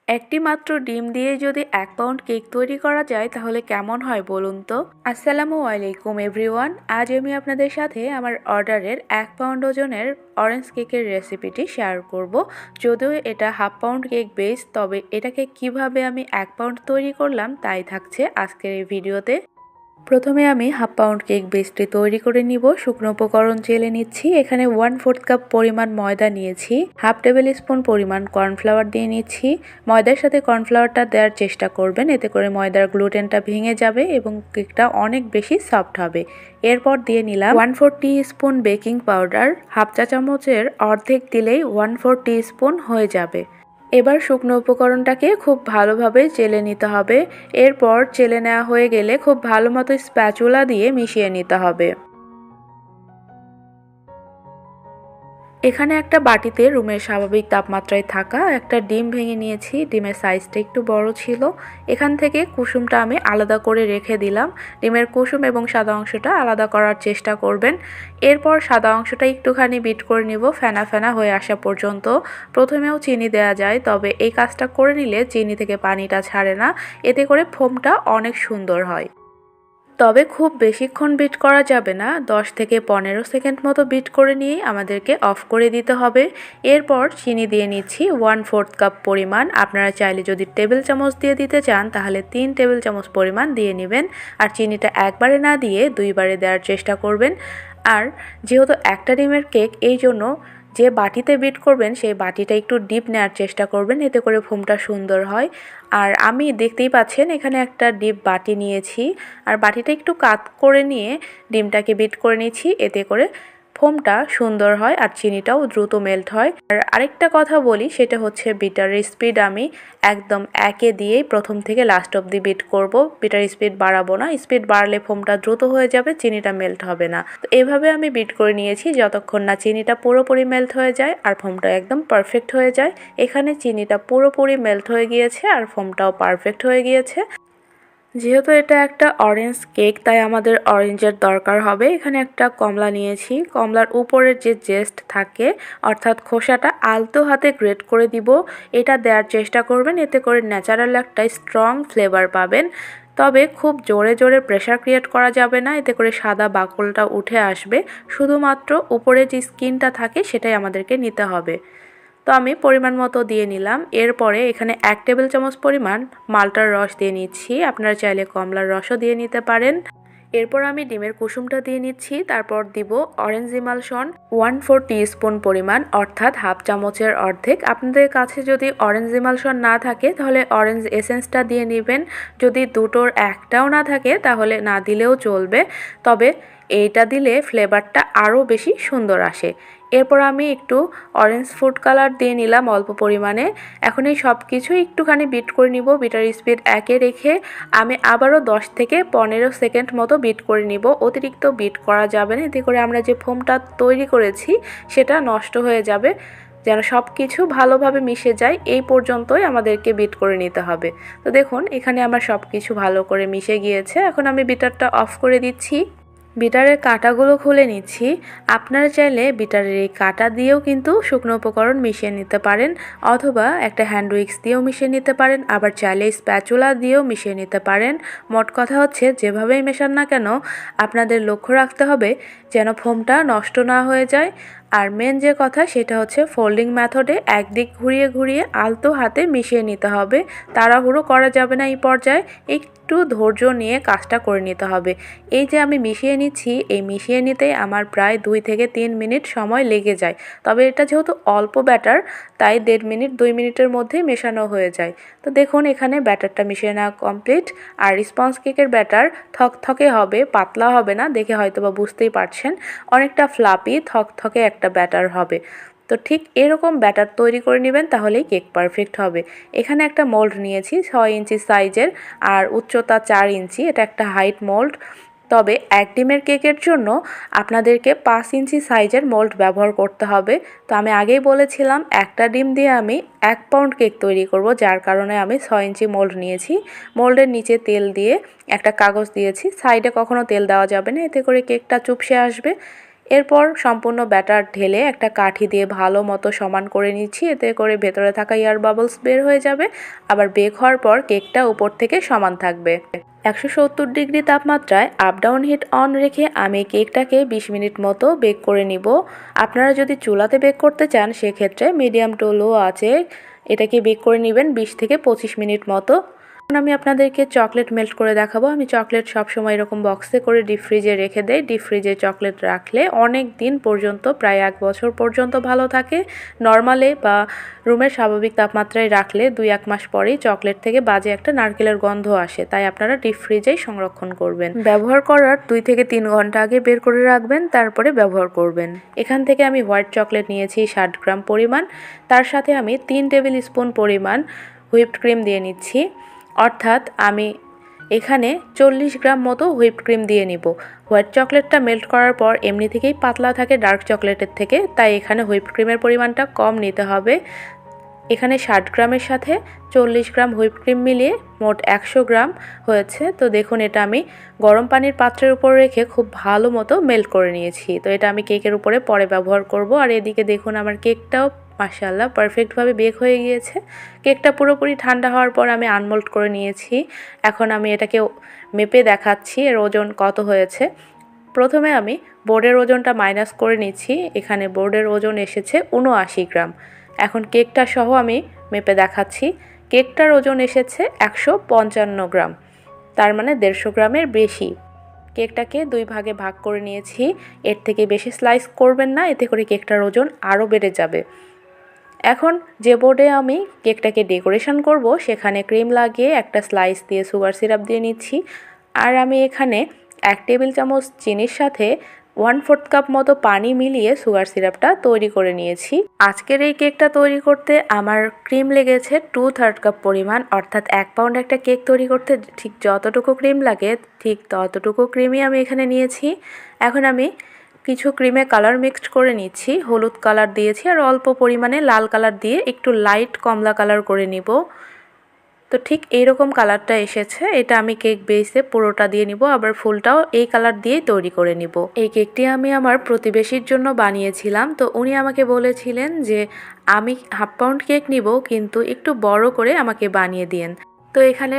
একটি মাত্র ডিম দিয়ে যদি 1 পাউন্ড কেক তৈরি করা যায় তাহলে কেমন হয় বলুন তো। আসসালামু আলাইকুম এভরিওয়ান, আজ আমি আপনাদের সাথে আমার অর্ডারের 1 পাউন্ড ওজনের অরেঞ্জ কেকের রেসিপিটি শেয়ার করব। যদিও এটা হাফ পাউন্ড কেক বেস, তবে এটাকে কিভাবে আমি 1 পাউন্ড তৈরি করলাম তাই থাকছে আজকের এই ভিডিওতে। প্রথমে আমি হাফ পাউন্ড কেক বেসটি তৈরি করে নিব। শুকনো উপকরণ চেলে নিচ্ছি। এখানে 1/4 কাপ পরিমাণ ময়দা নিয়েছি, হাফ টেবিল স্পুন পরিমাণ কর্নফ্লাওয়ার দিয়ে নিচ্ছি। ময়দার সাথে কর্নফ্লাওয়ারটা দেওয়ার চেষ্টা করবেন, এতে করে ময়দার গ্লুটেনটা ভেঙে যাবে এবং কেকটা অনেক বেশি সফট হবে। এরপর দিয়ে নিলাম 1/4 টিস্পুন বেকিং পাউডার, হাফ চা চামচের অর্ধেক দিলেই 1/4 টিস্পুন হয়ে যাবে। এবার শুকনো উপকরণটাকে খুব ভালোভাবে চেলে নিতে হবে। এরপর চেলে নেওয়া হয়ে গেলে খুব ভালো মতো স্প্যাচুলা দিয়ে মিশিয়ে নিতে হবে। এখানে একটা বাটিতে রুমের স্বাভাবিক তাপমাত্রায় থাকা একটা ডিম ভেঙে নিয়েছি। ডিমের সাইজটা একটু বড় ছিল। এখান থেকে কুসুমটা আমি আলাদা করে রেখে দিলাম। ডিমের কুসুম এবং সাদা অংশটা আলাদা করার চেষ্টা করবেন। এরপর সাদা অংশটা একটুখানি বিট করে নিব ফেনা ফেনা হয়ে আসা পর্যন্ত। প্রথমেও চিনি দেওয়া যায়, তবে এই কাজটা করে নিলে চিনি থেকে পানিটা ছাড়ে না, এতে করে ফোমটা অনেক সুন্দর হয়। তবে খুব বেশিক্ষণ বিট করা যাবে না, 10 থেকে 15 সেকেন্ড মতো বিট করে নিয়েই আমাদেরকে অফ করে দিতে হবে। এরপর চিনি দিয়ে নিচ্ছি 1/4 কাপ পরিমাণ। আপনারা চাইলে যদি টেবিল চামচ দিয়ে দিতে চান তাহলে 3 টেবিল চামচ পরিমাণ দিয়ে নেবেন। আর চিনিটা একবারে না দিয়ে 2 বারে দেওয়ার চেষ্টা করবেন। আর যেহেতু একটা ডিমের কেক, এই জন্য যে বাটিতে বিট করবেন সেই বাটিটা একটু ডিপ নেওয়ার চেষ্টা করবেন, এতে করে ফোমটা সুন্দর হয়। আর আমি দেখতেই পাচ্ছেন এখানে একটা ডিপ বাটি নিয়েছি, আর বাটিটা একটু কাত করে নিয়ে ডিমটাকে বিট করে নিচ্ছি, এতে করে ফোমটা সুন্দর হয় আর চিনিটাও দ্রুত মেল্ট হয়। আর আরেকটা কথা বলি, সেটা হচ্ছে বিটারের স্পিড আমি একদম একে দিয়েই প্রথম থেকে লাস্ট অবধি বিট করব। বিটার স্পিড বাড়াবো না, স্পিড বাড়লে ফোমটা দ্রুত হয়ে যাবে, চিনিটা মেল্ট হবে না। তো এভাবে আমি বিট করে নিয়েছি যতক্ষণ না চিনিটা পুরোপুরি মেল্ট হয়ে যায় আর ফোমটা একদম পারফেক্ট হয়ে যায়। এখানে চিনিটা পুরোপুরি মেল্ট হয়ে গিয়েছে আর ফোমটাও পারফেক্ট হয়ে গিয়েছে। যেহেতু এটা একটা অরেঞ্জ কেক, তাই আমাদের অরেঞ্জের দরকার হবে। এখানে একটা কমলা নিয়েছি। কমলার উপরের যে জেস্ট থাকে, অর্থাৎ খোসাটা আলতো হাতে গ্রেট করে দিব। এটা দেওয়ার চেষ্টা করবেন, এতে করে ন্যাচারাল একটা স্ট্রং ফ্লেভার পাবেন। তবে খুব জোরে জোরে প্রেশার ক্রিয়েট করা যাবে না, এতে করে সাদা বাকলটা উঠে আসবে। শুধুমাত্র উপরে যে স্কিনটা থাকে সেটাই আমাদেরকে নিতে হবে। তো আমি পরিমাণ মতো দিয়ে নিলাম। এরপরে এখানে 1 টেবিল চামচ পরিমাণ মাল্টার রস দিয়ে নিচ্ছি। আপনারা চাইলে কমলার রসও দিয়ে নিতে পারেন। এরপর আমি ডিমের কুসুমটা দিয়ে নিচ্ছি। তারপর দিব অরেঞ্জ ইমালশন 1/4 টিস্পুন পরিমাণ, অর্থাৎ হাফ চামচের অর্ধেক। আপনাদের কাছে যদি অরেঞ্জ ইমালশন না থাকে তাহলে অরেঞ্জ এসেন্সটা দিয়ে নেবেন। যদি দুটোর একটাও না থাকে তাহলে না দিলেও চলবে, তবে এইটা দিলে ফ্লেভারটা আরও বেশি সুন্দর আসে। এরপর আমি একটু অরেঞ্জ ফুড কালার দিয়ে নিলাম অল্প পরিমাণে। এখন এই সব কিছু একটুখানি বিট করে নিব। বিটার স্পিড একে রেখে আমি আবারও 10 থেকে 15 সেকেন্ড মতো বিট করে নিব। অতিরিক্ত বিট করা যাবে না, এতে করে আমরা যে ফোমটা তৈরি করেছি সেটা নষ্ট হয়ে যাবে। যেন সব কিছু ভালোভাবে মিশে যায়, এই পর্যন্তই আমাদেরকে বিট করে নিতে হবে। তো দেখুন এখানে আমার সব কিছু ভালো করে মিশে গিয়েছে। এখন আমি বিটারটা অফ করে দিচ্ছি। বিটারের কাঁটাগুলো খুলে নিচ্ছি। আপনারা চাইলে বিটারের এই কাঁটা দিয়েও কিন্তু শুকনো উপকরণ মিশিয়ে নিতে পারেন, অথবা একটা হ্যান্ড উইক্স দিয়েও মিশিয়ে নিতে পারেন, আবার চাইলে স্প্যাচুলা দিয়েও মিশিয়ে নিতে পারেন। মোট কথা হচ্ছে যেভাবেই মেশান না কেন আপনাদের লক্ষ্য রাখতে হবে যেন ফোমটা নষ্ট না হয়ে যায়। আর মেন যে কথা সেটা হচ্ছে ফোল্ডিং মেথডে একদিক ঘুরিয়ে ঘুরিয়ে আলতো হাতে মিশিয়ে নিতে হবে। তাড়াহুড়ো করা যাবে না, এই পর্যায়ে একটু ধৈর্য নিয়ে কাজটা করে নিতে হবে। এই যে আমি মিশিয়ে নিচ্ছি, এই মিশিয়ে নিতেই আমার প্রায় 2 থেকে 3 মিনিট সময় লেগে যায়। তবে এটা যেহেতু অল্প ব্যাটার, তাই 1.5 মিনিট 2 মিনিটের মধ্যেই মেশানো হয়ে যায়। তো দেখুন এখানে ব্যাটারটা মিশিয়ে নেওয়া কমপ্লিট। আর স্পঞ্জ কেকের ব্যাটার থকথকে হবে, পাতলা হবে না। দেখে হয়তো বা বুঝতেই পারছেন, অনেকটা ফ্লাপি থকথকে একটা ব্যাটার হবে। তো ঠিক এরকম ব্যাটার তৈরি করে নেবেন, তাহলেই কেক পারফেক্ট হবে। এখানে একটা মোল্ড নিয়েছি 6 ইঞ্চি সাইজের আর উচ্চতা 4 ইঞ্চি। এটা একটা হাইট মোল্ড। তবে এক ডিমের কেকের জন্য আপনাদেরকে 5 ইঞ্চি সাইজের মোল্ড ব্যবহার করতে হবে। তো আমি আগেই বলেছিলাম একটা ডিম দিয়ে আমি 1 পাউন্ড কেক তৈরি করব, যার কারণে আমি 6 ইঞ্চি মোল্ড নিয়েছি। মোল্ডের নিচে তেল দিয়ে একটা কাগজ দিয়েছি। সাইডে কখনো তেল দেওয়া যাবে না, এতে করে কেকটা চুপসে আসবে। এরপর সম্পূর্ণ ব্যাটার ঢেলে একটা কাঠি দিয়ে ভালো মতো সমান করে নিচ্ছি, এতে করে ভেতরে থাকা এয়ার বাবলস বের হয়ে যাবে। আবার বেক হওয়ার পর কেকটা উপর থেকে সমান থাকবে। 170 ডিগ্রি তাপমাত্রায় আপ ডাউন হিট অন রেখে আমি কেকটাকে 20 মিনিট মতো বেক করে নিব। আপনারা যদি চুলাতে বেক করতে চান সেক্ষেত্রে মিডিয়াম টু লো আঁচে এটাকে বেক করে নেবেন 20 থেকে 25 মিনিট মতো। এখন আমি আপনাদেরকে চকলেট মেল্ট করে দেখাবো। আমি চকলেট সবসময় এরকম বক্সে করে ডিপ ফ্রিজে রেখে দেই। ডিপ ফ্রিজে চকলেট রাখলে অনেক দিন পর্যন্ত, প্রায় 1 বছর পর্যন্ত ভালো থাকে। নর্মালে বা রুমের স্বাভাবিক তাপমাত্রায় রাখলে 2-1 মাস পরেই চকলেট থেকে বাজে একটা নারকেলের গন্ধ আসে, তাই আপনারা ডিপ ফ্রিজেই সংরক্ষণ করবেন। ব্যবহার করার 2 থেকে 3 ঘন্টা আগে বের করে রাখবেন, তারপরে ব্যবহার করবেন। এখান থেকে আমি হোয়াইট চকলেট নিয়েছি 60 গ্রাম পরিমাণ, তার সাথে আমি 3 টেবিল স্পুন পরিমাণ হুইপড ক্রিম দিয়ে নিচ্ছি। অর্থাৎ আমি এখানে 40 গ্রাম মতো হুইপড ক্রিম দিয়ে নিব। হোয়াইট চকলেটটা মেল্ট করার পর এমনি থেকেই পাতলা থাকে ডার্ক চকলেটের থেকে, তাই এখানে হুইপড ক্রিমের পরিমাণটা কম নিতে হবে। এখানে 60 গ্রামের সাথে 40 গ্রাম হুইপড ক্রিম মিলিয়ে মোট 100 গ্রাম হয়েছে। তো দেখুন, এটা আমি গরম পানির পাত্রের উপর রেখে খুব ভালো মতো মেল্ট করে নিয়েছি। তো এটা আমি কেকের উপরে পরে ব্যবহার করব। আর এদিকে দেখুন, আমার কেকটাও মাশাআল্লাহ পারফেক্টভাবে বেক হয়ে গিয়েছে। কেকটা পুরোপুরি ঠান্ডা হওয়ার পর আমি আনমোল্ড করে নিয়েছি। এখন আমি এটাকে মেপে দেখাচ্ছি এর ওজন কত হয়েছে। প্রথমে আমি বোর্ডের ওজনটা মাইনাস করে নিচ্ছি। এখানে বোর্ডের ওজন এসেছে 79 গ্রাম। এখন কেকটা সহ আমি মেপে দেখাচ্ছি। কেকটার ওজন এসেছে 155 গ্রাম, তার মানে 150 গ্রামের বেশি। কেকটাকে 2 ভাগে ভাগ করে নিয়েছি। এর থেকে বেশি স্লাইস করবেন না, এতে করে কেকটার ওজন আরও বেড়ে যাবে। এখন যে বোর্ডে আমি কেকটাকে ডেকোরেশন করব সেখানে ক্রিম লাগিয়ে একটা স্লাইস দিয়ে সুগার সিরাপ দিয়ে নিচ্ছি। আর আমি এখানে 1 টেবিল চামচ চিনির সাথে 1/4 কাপ মতো পানি মিলিয়ে সুগার সিরাপটা তৈরি করে নিয়েছি। আজকের এই কেকটা তৈরি করতে আমার ক্রিম লেগেছে 2/3 কাপ পরিমাণ, অর্থাৎ 1 পাউন্ড একটা কেক তৈরি করতে ঠিক যতটুকু ক্রিম লাগে ঠিক ততটুকু ক্রিমই আমি এখানে নিয়েছি। এখন আমি কিছু ক্রিমে কালার মিক্সড করে নিচ্ছি। হলুদ কালার দিয়েছি আর অল্প পরিমাণে লাল কালার দিয়ে একটু লাইট কমলা কালার করে নিব। তো ঠিক এইরকম কালারটা এসেছে। এটা আমি কেক বেসে পুরোটা দিয়ে নিব, আবার ফুলটাও এই কালার দিয়েই তৈরি করে নিব। এই কেকটি আমি আমার প্রতিবেশীর জন্য বানিয়েছিলাম। তো উনি আমাকে বলেছিলেন যে আমি 1/2 পাউন্ড কেক নিব, কিন্তু একটু বড় করে আমাকে বানিয়ে দিয়েন। তো এখানে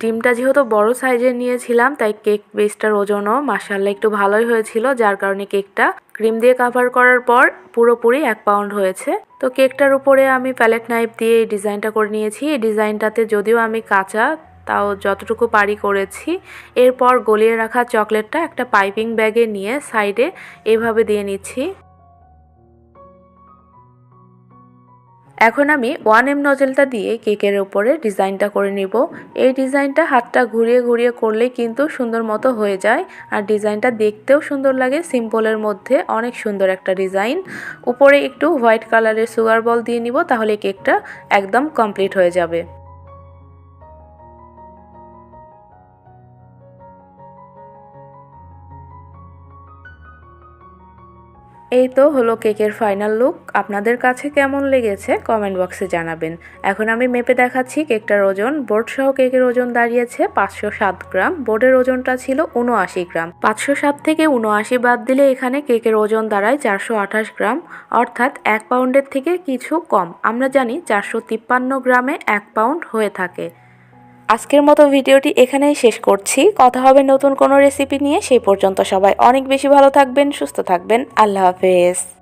ডিমটা যেহেতু বড় সাইজের নিয়েছিলাম, তাই কেক বেসটার ওজনও মাশাআল্লাহ একটু ভালোই হয়েছিল, যার কারণে কেকটা ক্রিম দিয়ে কভার করার পর পুরোপুরি 1 পাউন্ড হয়েছে। তো কেকটার উপরে আমি প্যালেট নাইফ দিয়ে এই ডিজাইনটা করে নিয়েছি। এই ডিজাইনটাতে যদিও আমি কাঁচা, তাও যতটুকু পারি করেছি। এরপর গলিয়ে রাখা চকলেটটা একটা পাইপিং ব্যাগে নিয়ে সাইডে এভাবে দিয়ে নিচ্ছি। এখন আমি 1M নজেলটা দিয়ে কেকের উপরে ডিজাইনটা করে নিব। এই ডিজাইনটা হাতটা ঘুরিয়ে ঘুরিয়ে করলে কিন্তু সুন্দর মতো হয়ে যায়, আর ডিজাইনটা দেখতেও সুন্দর লাগে। সিম্পলের মধ্যে অনেক সুন্দর একটা ডিজাইন। উপরে একটু হোয়াইট কালারের সুগার বল দিয়ে নিব, তাহলে কেকটা একদম কমপ্লিট হয়ে যাবে। এই তো হলো কেকের ফাইনাল লুক। আপনাদের কাছে কেমন লেগেছে কমেন্ট বক্সে জানাবেন। এখন আমি মেপে দেখাচ্ছি কেকটার ওজন। বোর্ড সহ কেকের ওজন দাঁড়িয়েছে 507 গ্রাম। বোর্ডের ওজনটা ছিল 79 গ্রাম। 507 থেকে 79 বাদ দিলে এখানে কেকের ওজন দাঁড়ায় 428 গ্রাম, অর্থাৎ 1 পাউন্ডের থেকে কিছু কম। আমরা জানি 453 গ্রামে 1 পাউন্ড হয়ে থাকে। আজকের মতো ভিডিওটি এখানেই শেষ করছি। কথা হবে নতুন কোনো রেসিপি নিয়ে। সেই পর্যন্ত সবাই অনেক বেশি ভালো থাকবেন, সুস্থ থাকবেন। আল্লাহ হাফেজ।